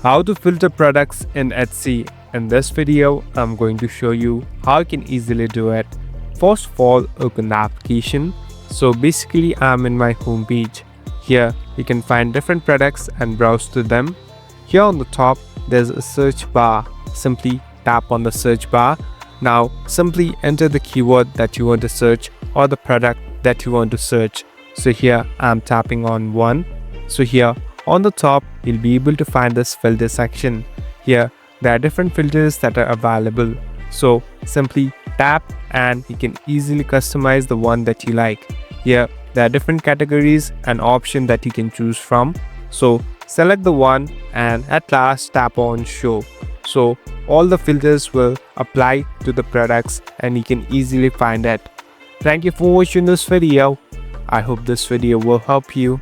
How to filter products in Etsy. In this video, I'm going to show you how you can easily do it. First of all, open the application. So basically, I'm in my home page. Here, you can find different products and browse to them. Here on the top, there's a search bar. Simply tap on the search bar. Now, simply enter the keyword that you want to search or the product that you want to search. So here, I'm tapping on one. So here, on the top, you'll be able to find this filter section. Here, there are different filters that are available. So simply tap and you can easily customize the one that you like. Here, there are different categories and options that you can choose from. So select the one and at last tap on show. So all the filters will apply to the products and you can easily find it. Thank you for watching this video. I hope this video will help you.